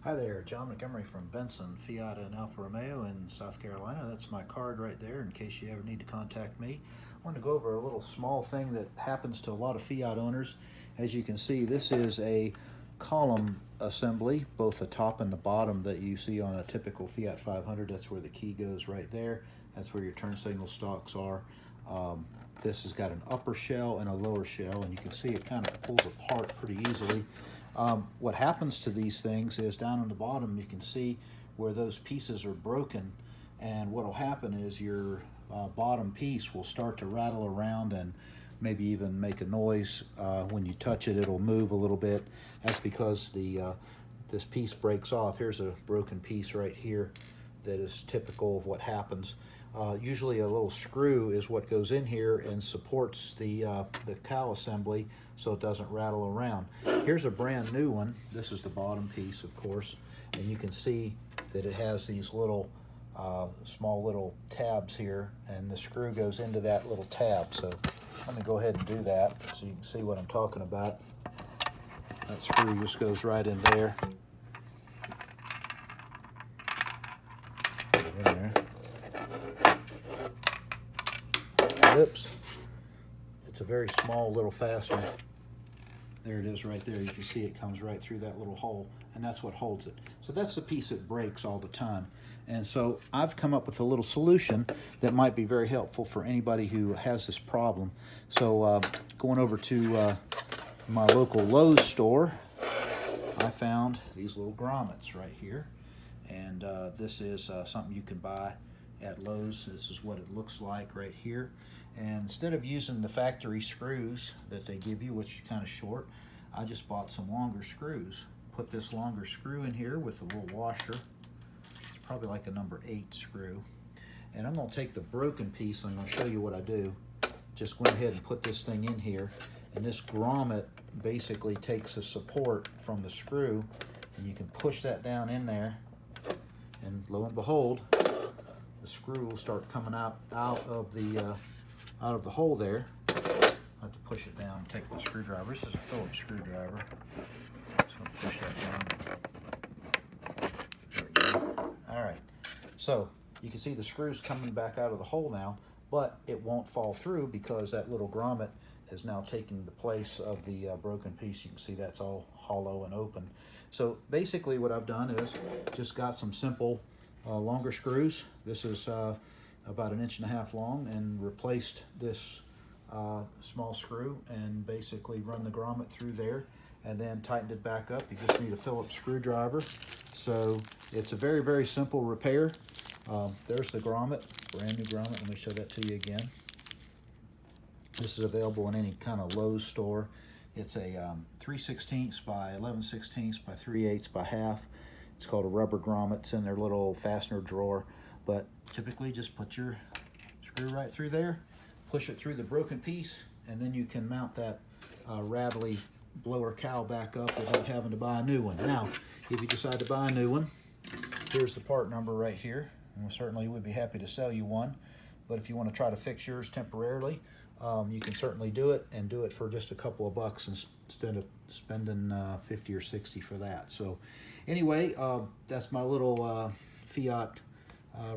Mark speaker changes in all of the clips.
Speaker 1: Hi there, John Montgomery from Benson, Fiat and Alfa Romeo in South Carolina. That's my card right there in case you ever need to contact me. I want to go over a little small thing that happens to a lot of Fiat owners. As you can see, this is a column assembly, both the top and the bottom that you see on a typical Fiat 500. That's where the key goes right there. That's where your turn signal stalks are. This has got an upper shell and a lower shell, and you can see it kind of pulls apart pretty easily. What happens to these things is down on the bottom you can see where those pieces are broken, and what will happen is your bottom piece will start to rattle around and maybe even make a noise. When you touch it, it'll move a little bit. That's because this piece breaks off. Here's a broken piece right here that is typical of what happens. Usually a little screw is what goes in here and supports the cowl assembly so it doesn't rattle around. Here's a brand new one. This is the bottom piece, of course, and you can see that it has these little small little tabs here, and the screw goes into that little tab. So let me go ahead and do that so you can see what I'm talking about. That screw just goes right in there. In there. Oops. It's a very small little fastener. There it is right there. You can see it comes right through that little hole, and that's what holds it. So that's the piece that breaks all the time. And so I've come up with a little solution that might be very helpful for anybody who has this problem. So going over to my local Lowe's store, I found these little grommets right here. And this is something you can buy at Lowe's. This is what it looks like right here. And instead of using the factory screws that they give you, which are kind of short, I just bought some longer screws. Put this longer screw in here with a little washer. It's probably like a number 8 screw. And I'm going to take the broken piece and I'm going to show you what I do. Just go ahead and put this thing in here. And this grommet basically takes the support from the screw, and you can push that down in there, and lo and behold, the screw will start coming out of the hole there. I have to push it down and take the screwdriver. This is a Phillips screwdriver. So push that down. There we go. All right. So you can see the screws coming back out of the hole now, but it won't fall through because that little grommet is now taking the place of the broken piece. You can see that's all hollow and open. So basically what I've done is just got some simple longer screws. This is about 1.5 inches long, and replaced this small screw and basically run the grommet through there and then tightened it back up. You just need a Phillips screwdriver. So it's a very, very simple repair. There's the grommet, brand new grommet. Let me show that to you again. This is available in any kind of Lowe's store. It's a 3/16 by 11/16 by 3/8 by half. It's called a rubber grommet. It's in their little fastener drawer. But typically just put your screw right through there, push it through the broken piece, and then you can mount that rattly blower cowl back up without having to buy a new one. Now, if you decide to buy a new one, here's the part number right here. And we certainly would be happy to sell you one. But if you want to try to fix yours temporarily, you can certainly do it, and do it for just a couple of bucks instead of spending 50 or 60 for that. So anyway, that's my little Fiat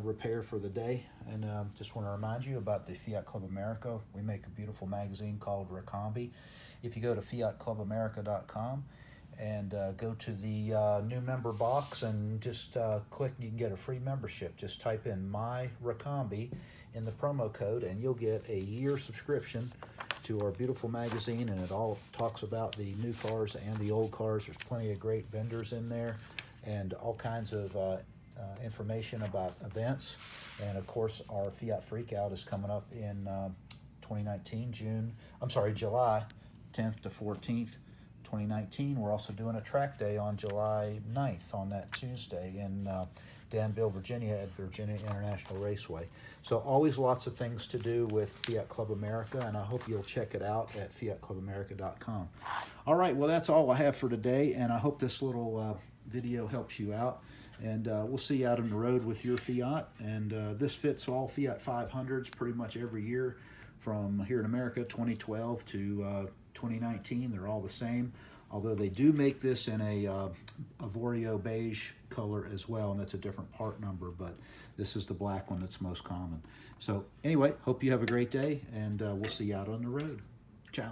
Speaker 1: repair for the day. And just want to remind you about the Fiat Club America. We make a beautiful magazine called Ricombi. If you go to fiatclubamerica.com and go to the new member box and just click, you can get a free membership. Just type in my Ricombi in the promo code, and you'll get a year subscription to our beautiful magazine, and it all talks about the new cars and the old cars. There's plenty of great vendors in there and all kinds of information about events. And of course, our Fiat Freakout is coming up in 2019, July 10th to 14th, 2019. We're also doing a track day on July 9th on that Tuesday in Danville, Virginia at Virginia International Raceway. So always lots of things to do with Fiat Club America, and I hope you'll check it out at fiatclubamerica.com. All right, well, that's all I have for today, and I hope this little video helps you out. And we'll see you out on the road with your Fiat. And this fits all Fiat 500s pretty much every year from here in America, 2012 to 2019. They're all the same. although they do make this in a Avorio beige color as well, and that's a different part number, but this is the black one that's most common. So anyway, hope you have a great day, and we'll see you out on the road. Ciao.